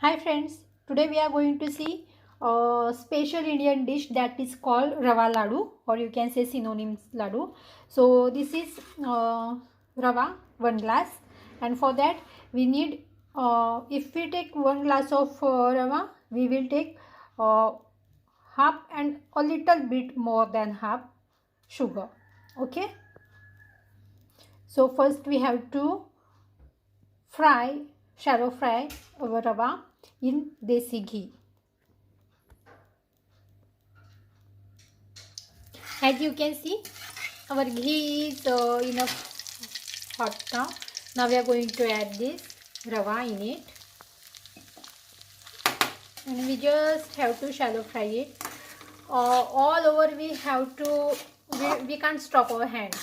Hi friends, today we are going to see a special Indian dish that is called Rava Ladu, or you can say synonyms Ladu. So this is Rava, 1 glass, and for that we need, if we take 1 glass of Rava, we will take uh, half and a little bit more than half sugar. Okay, so first we have to shallow fry our Rava in desi ghee. As you can see, our ghee is enough hot now. Now we are going to add this rava in it, and we just have to shallow fry it. All over we have to, we can't stop our hand.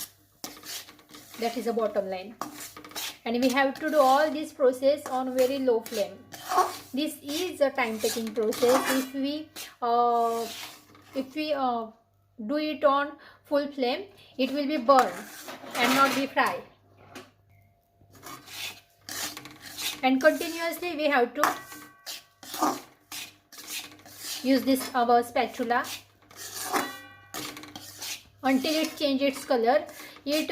That is the bottom line. And we have to do all this process on very low flame. This is a time-taking process. If we do it on full flame, it will be burned and not be fried. And continuously we have to use this our spatula until it changes its color. It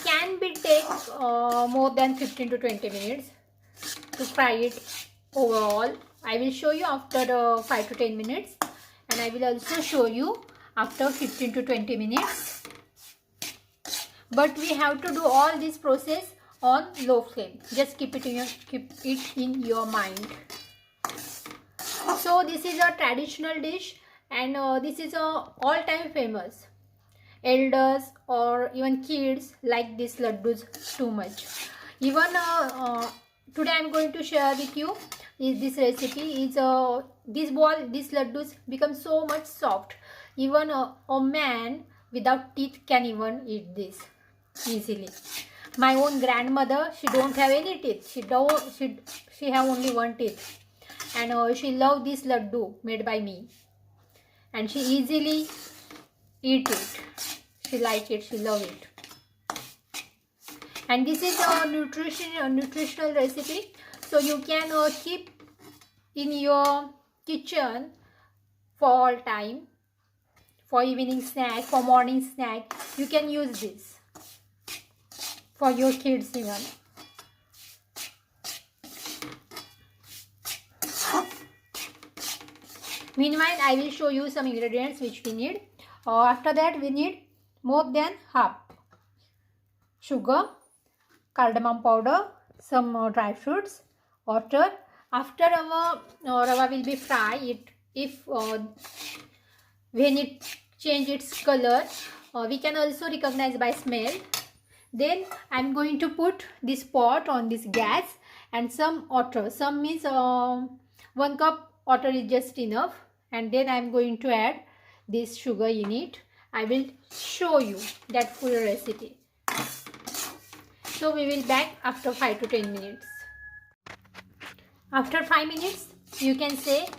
can be take more than 15 to 20 minutes to fry it overall. I will show you after 5 to 10 minutes, and I will also show you after 15 to 20 minutes. But we have to do all this process on low flame. Just keep it in your mind. So this is a traditional dish, and this is a all-time famous. Elders or even kids like these laddus too much. Even today I am going to share with you this recipe. Is these laddus become so much soft. Even a man without teeth can even eat this easily. My own grandmother, she don't have any teeth. She have only one teeth, and she love this laddu made by me, and she easily eat it. She like it, she love it. And this is a nutritional recipe, so you can keep in your kitchen for all time, for evening snack, for morning snack. You can use this for your kids even. Meanwhile, I will show you some ingredients which we need. After that, we need more than half sugar, cardamom powder, some dry fruits, water. After our rava will be fried, when it change its color, we can also recognize by smell. Then I am going to put this pot on this gas and some water. Some means 1 cup water is just enough, and then I am going to add this sugar in it. I will show you that full recipe. So we will back after 5 to 10 minutes. After 5 minutes, you can say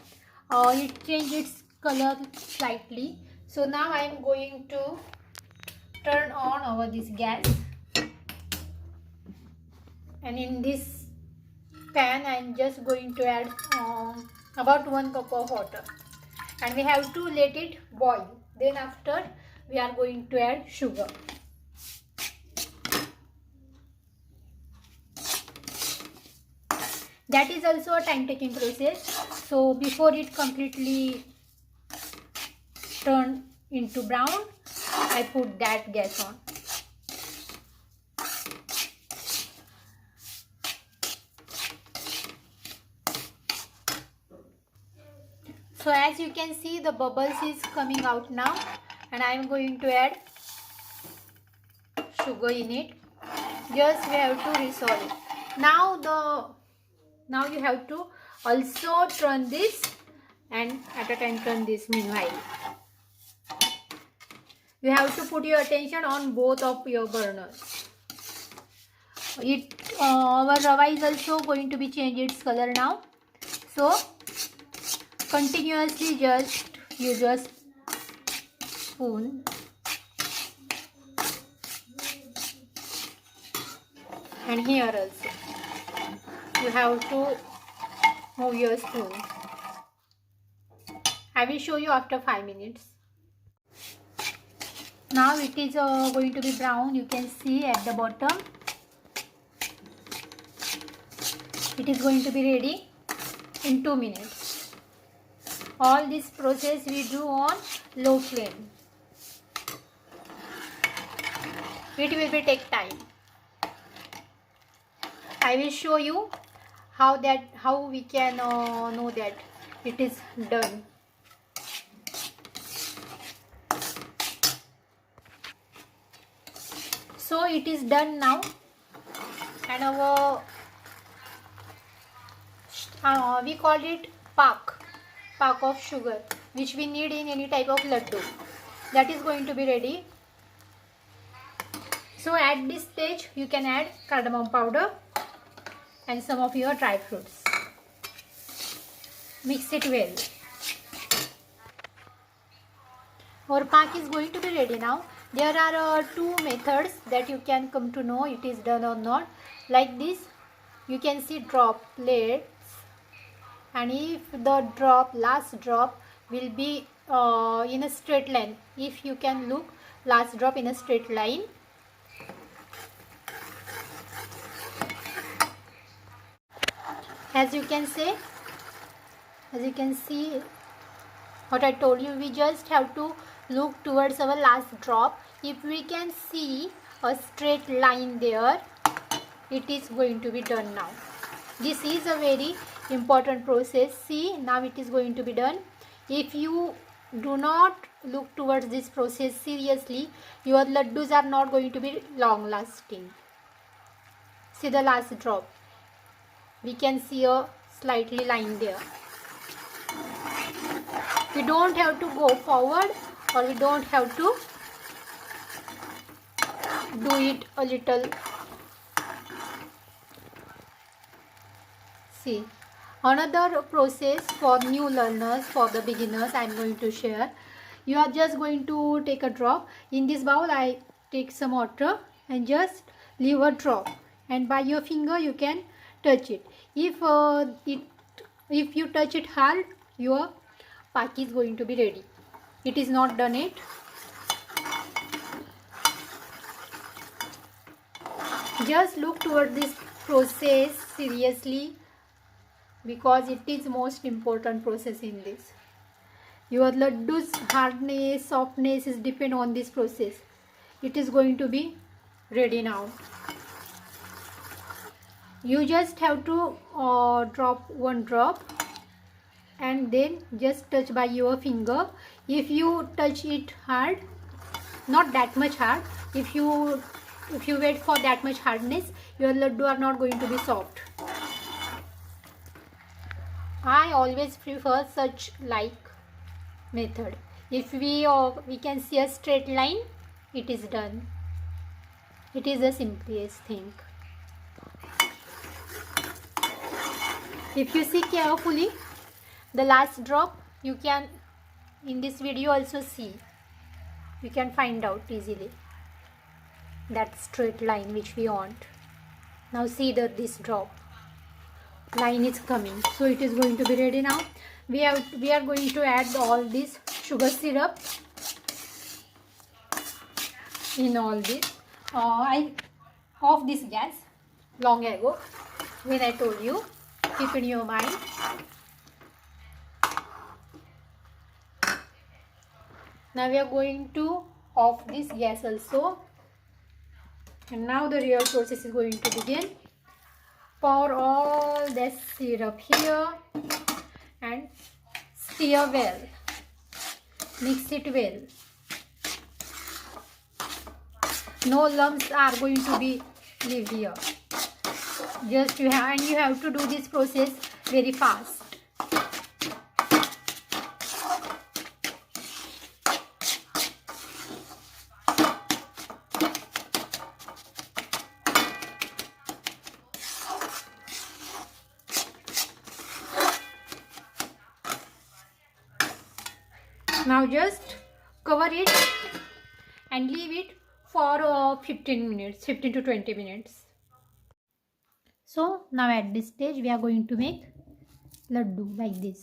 it changed its color slightly. So now I am going to turn on this gas, and in this pan I am just going to add about 1 cup of water, and we have to let it boil. Then after we are going to add sugar. That is also a time-taking process. So before it completely turn into brown, I put that gas on. So as you can see, the bubbles is coming out now, and I am going to add sugar in it. Just we have to resolve it. Now you have to also turn this, and at a time turn this meanwhile. You have to put your attention on both of your burners. Our rava is also going to be changed its color now. So continuously just use a spoon and here also you have to move your spoon. I will show you after 5 minutes. Now it is going to be brown. You can see at the bottom. It is going to be ready in 2 minutes. All this process we do on low flame. It will be take time. I will show you how we can know that it is done. So it is done now, and our we call it pak of sugar, which we need in any type of laddu. That is going to be ready. So at this stage you can add cardamom powder and some of your dry fruits. Mix it well. Our pak is going to be ready now. There are two methods that you can come to know it is done or not. Like this, you can see droplets, and if the last drop will be in a straight line, if you can look last drop in a straight line, as you can see what I told you, we just have to look towards our last drop. If we can see a straight line there, it is going to be done now. This is a very important process. See, now it is going to be done. If you do not look towards this process seriously, your laddus are not going to be long lasting. See the last drop. We can see a slightly line there. We don't have to go forward, or we don't have to do it a little. See, another process for new learners, for the beginners, I am going to share. You are just going to take a drop. In this bowl I take some water and just leave a drop, and by your finger you can touch it. If you touch it hard, your pak is going to be ready. It is not done yet. Just look toward this process seriously, because it is most important process in this. Your laddu's hardness, softness is depend on this process. It is going to be ready now. You just have to drop one drop and then just touch by your finger. If you touch it hard, not that much hard, if you wait for that much hardness, your laddu are not going to be soft. I always prefer such like method. If we can see a straight line, it is done. It is the simplest thing. If you see carefully the last drop, you can in this video also see, you can find out easily that straight line which we want. Now see that this drop line is coming, so it is going to be ready now. We are going to add all this sugar syrup in all this. I off this gas long ago when I told you, keep in your mind. Now we are going to off this gas also, and now the real process is going to begin. Pour all this syrup here and stir well. Mix it well. No lumps are going to be leave here. Just you have to do this process very fast. Now just cover it and leave it for 15 to 20 minutes. So now at this stage we are going to make laddu like this.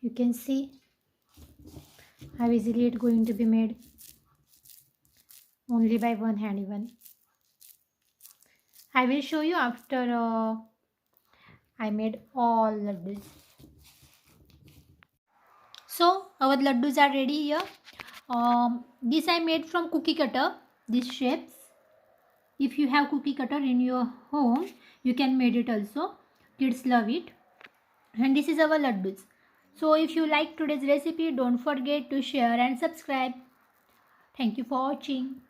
You can see how easily it's going to be made only by one hand even. I will show you after I made all laddus. So our laddus are ready here. This I made from cookie cutter, these shapes. If you have cookie cutter in your home, you can made it also. Kids love it. And this is our laddus. So if you like today's recipe, don't forget to share and subscribe. Thank you for watching.